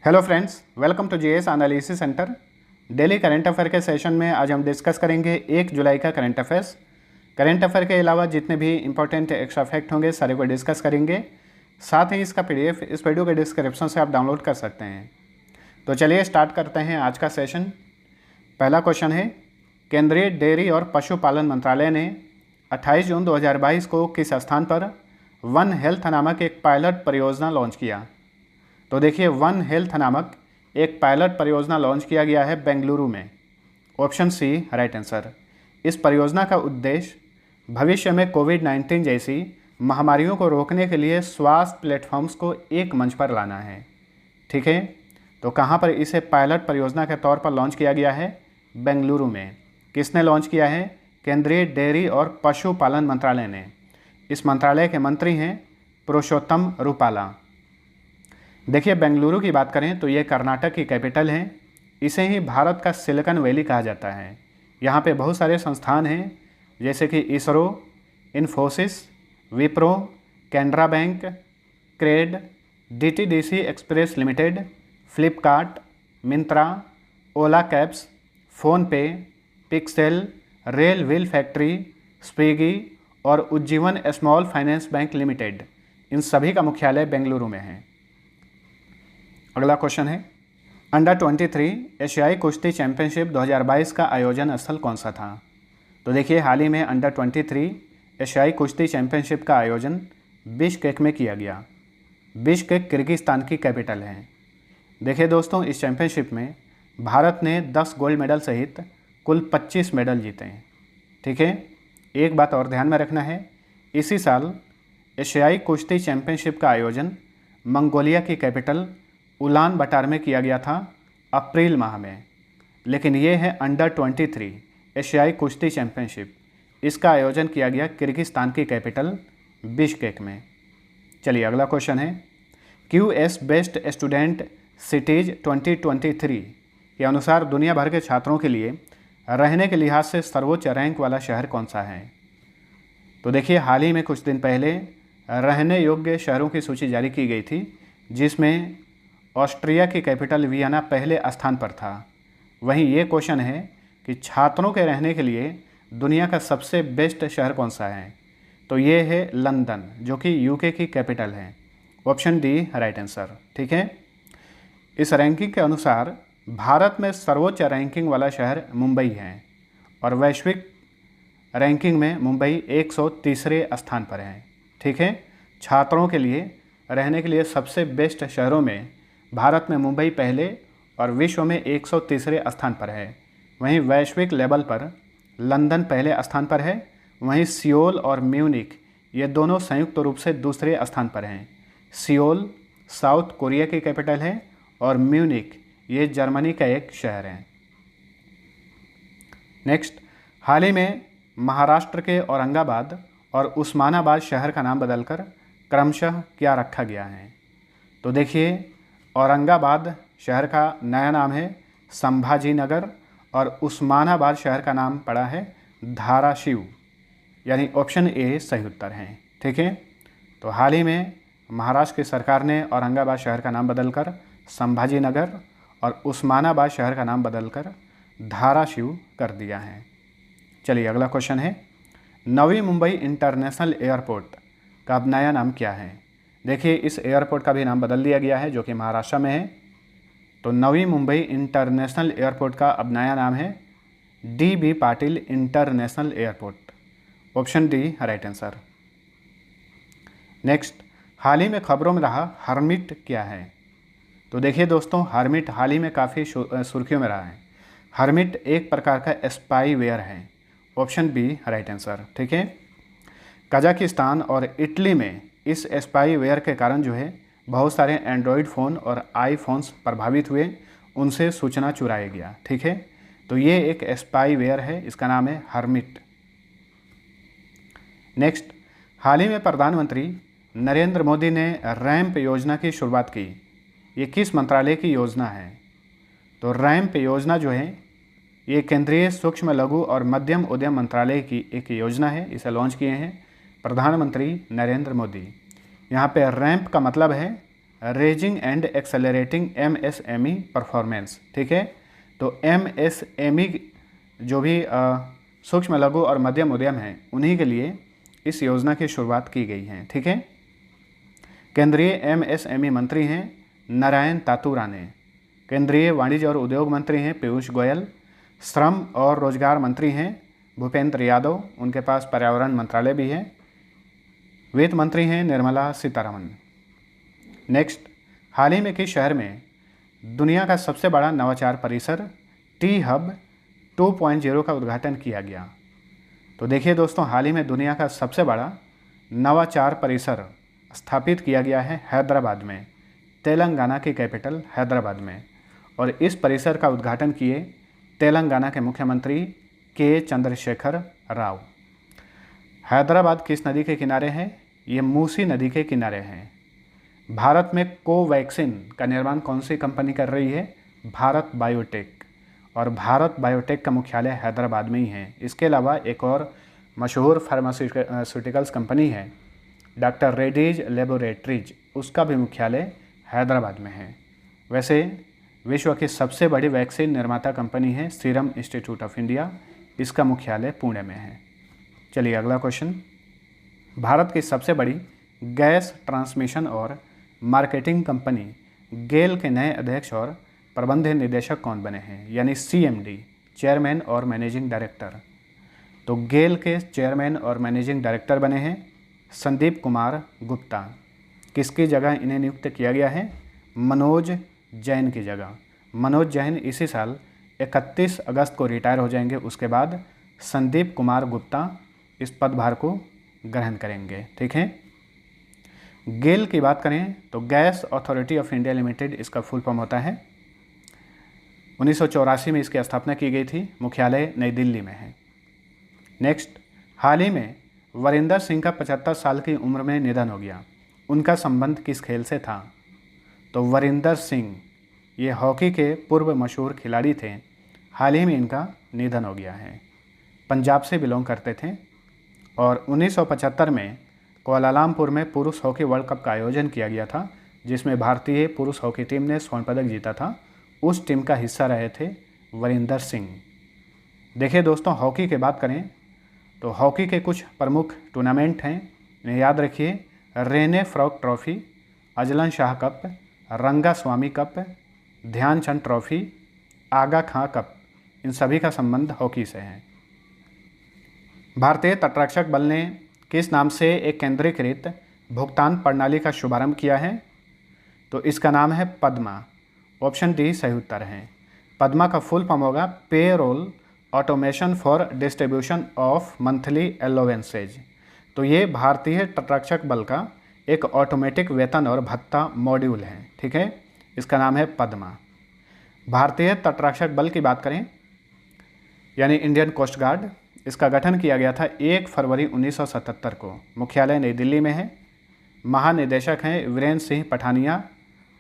Hello friends, welcome to GS analysis centre. Daily current affair के session में आज हम डिस्कस करेंगे 1 जुलाई का करंट अफेयर्स। करंट अफेयर के अलावा जितने भी इंपॉर्टेंट एक्स्ट्रा फैक्ट होंगे सारे को डिस्कस करेंगे। साथ ही इसका पीडीएफ इस वीडियो के डिस्क्रिप्शन से आप डाउनलोड कर सकते हैं। तो चलिए स्टार्ट करते हैं आज का सेशन। पहला क्वेश्चन है, केंद्रीय डेयरी और पशुपालन मंत्रालय ने 28 जून 2022 को किस स्थान पर वन हेल्थ नामक एक पायलट परियोजना लॉन्च किया? तो देखिए, वन हेल्थ नामक एक पायलट परियोजना लॉन्च किया गया है बेंगलुरु में। Option C right answer. इस परियोजना का उद्देश्य भविष्य में कोविड-19 जैसी महामारियों को रोकने के लिए स्वास्थ्य प्लेटफॉर्म्स को एक मंच पर लाना है। ठीक है, तो कहाँ पर इसे पायलट परियोजना के तौर पर लॉन्च किया गया है? बेंगलुरु में। किसने लॉन्च किया है? केंद्रीय डेयरी और पशुपालन मंत्रालय ने। इस मंत्रालय के मंत्री हैं पुरुषोत्तम रूपाला। देखिए, बेंगलुरु की बात करें तो ये कर्नाटक की कैपिटल है। इसे ही भारत का सिलिकॉन वैली कहा जाता है। यहाँ पे बहुत सारे संस्थान हैं जैसे कि ISRO, Infosys, Wipro, Canara bank, CRED, DTDC express limited, Flipkart, Myntra, Ola cabs, PhonePe, pixel, rail wheel factory, Swiggy और Ujjivan small finance bank limited, इन सभी का मुख्यालय बेंगलुरु में है। अगला क्वेश्चन है, अंडर 23 एशियाई कुश्ती चैंपियनशिप 2022 का आयोजन स्थल कौन सा था? तो देखिए, हाल ही में अंडर 23 एशियाई कुश्ती चैंपियनशिप का आयोजन बिश्केक में किया गया। बिश्केक किर्गिस्तान की कैपिटल है। देखिए दोस्तों, इस चैंपियनशिप में भारत ने 10 गोल्ड मेडल सहित कुल 25 मेडल जीते हैं। ठीक है, एक बात और ध्यान में रखना है, इसी साल एशियाई कुश्ती चैंपियनशिप का आयोजन मंगोलिया की कैपिटल उलान बटार में किया गया था अप्रैल माह में। लेकिन ये है अंडर 23 एशियाई कुश्ती चैंपियनशिप। इसका आयोजन किया गया किर्गिस्तान की कैपिटल बिश्केक में। चलिए अगला क्वेश्चन है, QS बेस्ट स्टूडेंट सिटीज़ 2023 के अनुसार दुनिया भर के छात्रों के लिए रहने के लिहाज से सर्वोच्च रैंक वाला शहर कौन सा है? तो देखिए, हाल ही में कुछ दिन पहले रहने योग्य शहरों की सूची जारी की गई थी, जिसमें ऑस्ट्रिया की कैपिटल वियना पहले स्थान पर था। वहीं ये क्वेश्चन है कि छात्रों के रहने के लिए दुनिया का सबसे बेस्ट शहर कौन सा है? तो ये है लंदन, जो कि यूके की कैपिटल है। Option D right answer. ठीक है, इस रैंकिंग के अनुसार भारत में सर्वोच्च रैंकिंग वाला शहर मुंबई है और वैश्विक रैंकिंग में मुंबई 130वें स्थान पर है। ठीक है, छात्रों के लिए रहने के लिए सबसे बेस्ट शहरों में भारत में मुंबई पहले और विश्व में 130वें स्थान पर है। वहीं वैश्विक लेवल पर लंदन पहले स्थान पर है। वहीं सियोल और म्यूनिख ये दोनों संयुक्त रूप से दूसरे स्थान पर हैं। सियोल साउथ कोरिया की कैपिटल है और म्यूनिख ये जर्मनी का एक शहर है। नेक्स्ट, हाल ही में महाराष्ट्र के औरंगाबाद और उस्मानाबाद शहर का नाम बदलकर क्रमशः क्या रखा गया है? तो देखिए, औरंगाबाद शहर का नया नाम है संभाजी नगर और उस्मानाबाद शहर का नाम पड़ा है धाराशिव, यानी ऑप्शन ए सही उत्तर है। ठीक है, तो हाल ही में महाराष्ट्र की सरकार ने औरंगाबाद शहर का नाम बदलकर संभाजी नगर और उस्मानाबाद शहर का नाम बदलकर धाराशिव कर दिया है। चलिए अगला क्वेश्चन है, नवी मुंबई इंटरनेशनल एयरपोर्ट का अब नया नाम क्या है? देखिए, इस एयरपोर्ट का भी नाम बदल दिया गया है, जो कि महाराष्ट्र में है। तो नवी मुंबई इंटरनेशनल एयरपोर्ट का अब नया नाम है DB Patil international airport. Option D right answer. Next, हाल ही में खबरों में रहा हर्मिट क्या है? तो देखिए दोस्तों, हर्मिट हाल ही में काफ़ी सुर्खियों में रहा है। हर्मिट एक प्रकार का स्पाईवेयर है। Option B right answer. ठीक है, कजाकिस्तान और इटली में इस स्पाईवेयर के कारण जो है बहुत सारे एंड्रॉयड फ़ोन और आईफोन्स प्रभावित हुए, उनसे सूचना चुराया गया। ठीक है, तो ये एक स्पाईवेयर है, इसका नाम है हर्मिट। नेक्स्ट, हाल ही में प्रधानमंत्री नरेंद्र मोदी ने रैंप योजना की शुरुआत की। ये किस मंत्रालय की योजना है? तो रैंप योजना जो है ये केंद्रीय सूक्ष्म लघु और मध्यम उद्यम मंत्रालय की एक योजना है। इसे लॉन्च किए हैं प्रधानमंत्री नरेंद्र मोदी। यहाँ पे रैंप का मतलब है raising and accelerating MSME performance. ठीक है, तो MSME जो भी सूक्ष्म लघु और मध्यम उद्यम हैं उन्हीं के लिए इस योजना की शुरुआत की गई है। ठीक है, केंद्रीय MSME मंत्री हैं नारायण तातू राणे, केंद्रीय वाणिज्य और उद्योग मंत्री हैं पीयूष गोयल, श्रम और रोजगार मंत्री हैं भूपेंद्र यादव, उनके पास पर्यावरण मंत्रालय भी है, वित्त मंत्री हैं निर्मला सीतारमन। नेक्स्ट, हाल ही में किस शहर में दुनिया का सबसे बड़ा नवाचार परिसर टी हब 2.0 का उद्घाटन किया गया? तो देखिए दोस्तों, हाल ही में दुनिया का सबसे बड़ा नवाचार परिसर स्थापित किया गया है हैदराबाद में, तेलंगाना की कैपिटल हैदराबाद में, और इस परिसर का उद्घाटन किए तेलंगाना के मुख्यमंत्री के चंद्रशेखर राव। हैदराबाद किस नदी के किनारे है? ये मूसी नदी के किनारे हैं। भारत में कोवैक्सीन का निर्माण कौन सी कंपनी कर रही है? भारत बायोटेक, और भारत बायोटेक का मुख्यालय हैदराबाद में ही है। इसके अलावा एक और मशहूर फार्मास्यूटिकल्स कंपनी है डॉक्टर रेड्डीज लेबोरेटरीज, उसका भी मुख्यालय हैदराबाद में है। वैसे विश्व की सबसे बड़ी वैक्सीन निर्माता कंपनी है सीरम इंस्टीट्यूट ऑफ इंडिया, इसका मुख्यालय पुणे में है। चलिए अगला क्वेश्चन, भारत की सबसे बड़ी गैस ट्रांसमिशन और मार्केटिंग कंपनी गेल के नए अध्यक्ष और प्रबंध निदेशक कौन बने हैं? यानी CMD, चेयरमैन और मैनेजिंग डायरेक्टर। तो गेल के चेयरमैन और मैनेजिंग डायरेक्टर बने हैं संदीप कुमार गुप्ता। किसकी जगह इन्हें नियुक्त किया गया है? मनोज जैन की जगह। मनोज जैन इसी साल 31 अगस्त को रिटायर हो जाएंगे, उसके बाद संदीप कुमार गुप्ता इस पदभार को ग्रहण करेंगे। ठीक है, गेल की बात करें तो gas authority of India limited इसका फुल फॉर्म होता है। 1984 में इसकी स्थापना की गई थी, मुख्यालय नई दिल्ली में है। नेक्स्ट, हाल ही में वरिंदर सिंह का 75 साल की उम्र में निधन हो गया, उनका संबंध किस खेल से था? तो वरिंदर सिंह ये हॉकी के पूर्व मशहूर खिलाड़ी थे, हाल ही में इनका निधन हो गया है। पंजाब से बिलोंग करते थे और 1975 में कुआलालंपुर में पुरुष हॉकी वर्ल्ड कप का आयोजन किया गया था, जिसमें भारतीय पुरुष हॉकी टीम ने स्वर्ण पदक जीता था। उस टीम का हिस्सा रहे थे वरिंदर सिंह। देखिए दोस्तों, हॉकी की बात करें तो हॉकी के कुछ प्रमुख टूर्नामेंट हैं, इन्हें याद रखिए। Rene Frank trophy, Azlan Shah cup, Rangaswamy cup, Dhyan Chand trophy, Aga Khan cup, इन सभी का संबंध हॉकी से है। भारतीय तटरक्षक बल ने किस नाम से एक केंद्रीकृत भुगतान प्रणाली का शुभारंभ किया है? तो इसका नाम है पद्मा। ऑप्शन डी सही उत्तर है। पद्मा का फुल फॉर्म होगा payroll automation for distribution of monthly allowances. तो ये भारतीय तटरक्षक बल का एक ऑटोमेटिक वेतन और भत्ता मॉड्यूल है। ठीक है, इसका नाम है पद्मा। भारतीय तटरक्षक बल की बात करें यानी इंडियन कोस्ट गार्ड, इसका गठन किया गया था 1 फरवरी 1977 को, मुख्यालय नई दिल्ली में है। महानिदेशक हैं वीरेंद्र सिंह पठानिया,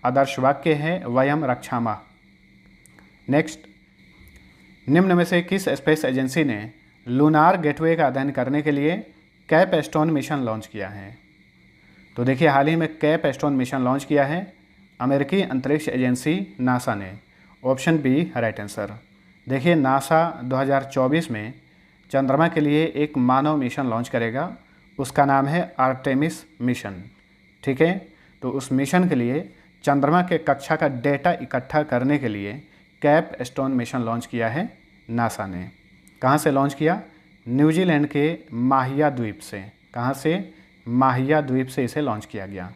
आदर्श वाक्य है वयम रक्षामा। नेक्स्ट, निम्न में से किस स्पेस एजेंसी ने लूनार गेटवे का अध्ययन करने के लिए कैपस्टोन मिशन लॉन्च किया है? तो देखिए, हाल ही में कैपस्टोन मिशन लॉन्च किया है अमेरिकी अंतरिक्ष एजेंसी नासा ने। Option B right answer. देखिए, नासा 2024 में चंद्रमा के लिए एक मानव मिशन लॉन्च करेगा, उसका नाम है आर्टेमिस मिशन। ठीक है, तो उस मिशन के लिए चंद्रमा के कक्षा का डेटा इकट्ठा करने के लिए कैपस्टोन मिशन लॉन्च किया है नासा ने। कहाँ से लॉन्च किया? न्यूजीलैंड के माहिया द्वीप से। कहाँ से? माहिया द्वीप से इसे लॉन्च किया गया।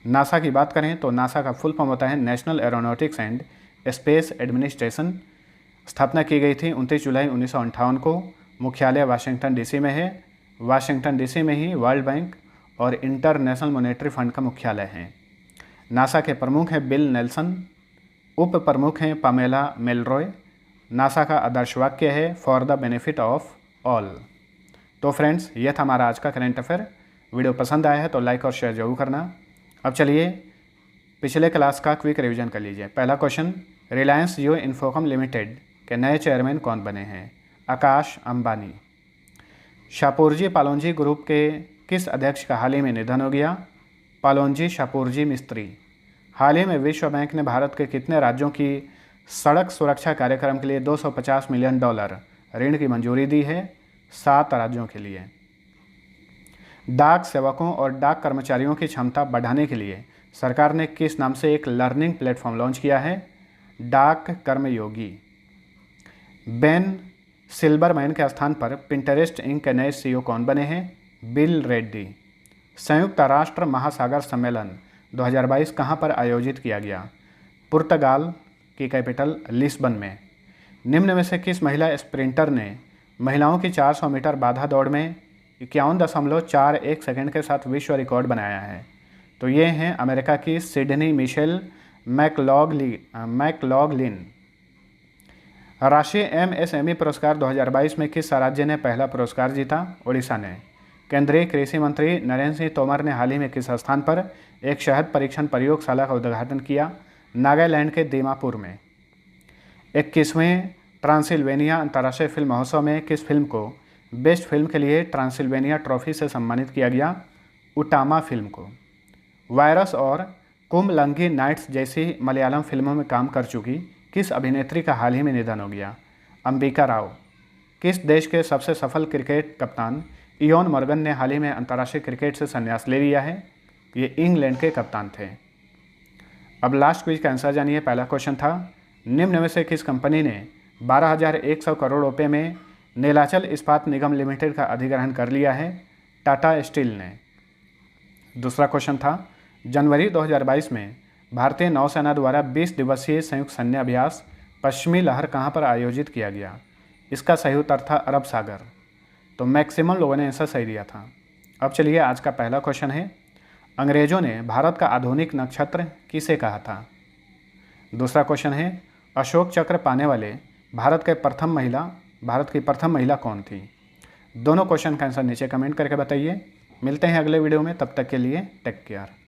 नासा की बात करें तो नासा का फुल फॉर्म होता है national aeronautics and space administration. स्थापना की गई थी 29 जुलाई 1958 को, मुख्यालय वाशिंगटन डीसी में है। वाशिंगटन डीसी में ही वर्ल्ड बैंक और इंटरनेशनल मॉनेटरी फंड का मुख्यालय है। नासा के प्रमुख हैं बिल नेल्सन, उप प्रमुख हैं पामेला मेलरॉय। नासा का आदर्श वाक्य है for the benefit of all. तो फ्रेंड्स, यह था हमारा आज का करंट अफेयर। वीडियो पसंद आया है तो लाइक और शेयर जरूर करना। अब चलिए पिछले क्लास का क्विक रिवीजन कर लीजिए। पहला क्वेश्चन, रिलायंस जियो इन्फोकॉम लिमिटेड के नए चेयरमैन कौन बने हैं? आकाश अंबानी। शापूरजी पालोनजी ग्रुप के किस अध्यक्ष का हाल ही में निधन हो गया? पालोनजी शापूरजी मिस्त्री। हाल ही में विश्व बैंक ने भारत के कितने राज्यों की सड़क सुरक्षा कार्यक्रम के लिए $250 मिलियन ऋण की मंजूरी दी है? 7 राज्यों के लिए। डाक सेवकों और डाक कर्मचारियों की क्षमता बढ़ाने के लिए सरकार ने किस नाम से एक लर्निंग प्लेटफॉर्म लॉन्च किया है? डाक कर्मयोगी। बेन सिल्बरमैन के स्थान पर पिंटरेस्ट इंक के नए CEO कौन बने हैं? बिल रेड्डी। संयुक्त राष्ट्र महासागर सम्मेलन 2022 कहाँ पर आयोजित किया गया? पुर्तगाल की कैपिटल लिस्बन में। निम्न में से किस महिला स्प्रिंटर ने महिलाओं की 400 मीटर बाधा दौड़ में 51.41 सेकंड के साथ विश्व रिकॉर्ड बनाया है? तो ये हैं अमेरिका की सिडनी मिशेल मैकलॉगलिन। राष्ट्रीय MSME पुरस्कार 2022 में किस राज्य ने पहला पुरस्कार जीता? ओडिशा ने। केंद्रीय कृषि मंत्री नरेंद्र सिंह तोमर ने हाल ही में किस स्थान पर एक शहद परीक्षण प्रयोगशाला का उद्घाटन किया? नागालैंड के दीमापुर में। 21वें ट्रांसिल्वेनिया अंतर्राष्ट्रीय फिल्म महोत्सव में किस फिल्म को बेस्ट फिल्म के लिए ट्रांसिल्वेनिया ट्रॉफी से सम्मानित किया गया? उटामा फिल्म को। वायरस और कुंभलंगी नाइट्स जैसी मलयालम फिल्मों में काम कर चुकी किस अभिनेत्री का हाल ही में निधन हो गया? अंबिका राव। किस देश के सबसे सफल क्रिकेट कप्तान इयोन मॉर्गन ने हाल ही में अंतर्राष्ट्रीय क्रिकेट से संन्यास ले लिया है? ये इंग्लैंड के कप्तान थे। अब लास्ट क्विज का आंसर जानिए। पहला क्वेश्चन था, निम्न में से किस कंपनी ने 12,100 करोड़ रुपए में नीलाचल इस्पात निगम लिमिटेड का अधिग्रहण कर लिया है? टाटा स्टील ने। दूसरा क्वेश्चन था, जनवरी 2022 में भारतीय नौसेना द्वारा 20 दिवसीय संयुक्त सैन्य अभ्यास पश्चिमी लहर कहाँ पर आयोजित किया गया? इसका सही उत्तर था अरब सागर। तो मैक्सिमम लोगों ने आंसर सही दिया था। अब चलिए आज का पहला क्वेश्चन है, अंग्रेजों ने भारत का आधुनिक नक्षत्र किसे कहा था? दूसरा क्वेश्चन है, अशोक चक्र पाने वाले भारत की प्रथम महिला कौन थी? दोनों क्वेश्चन का आंसर नीचे कमेंट करके बताइए। मिलते हैं अगले वीडियो में, तब तक के लिए टेक केयर।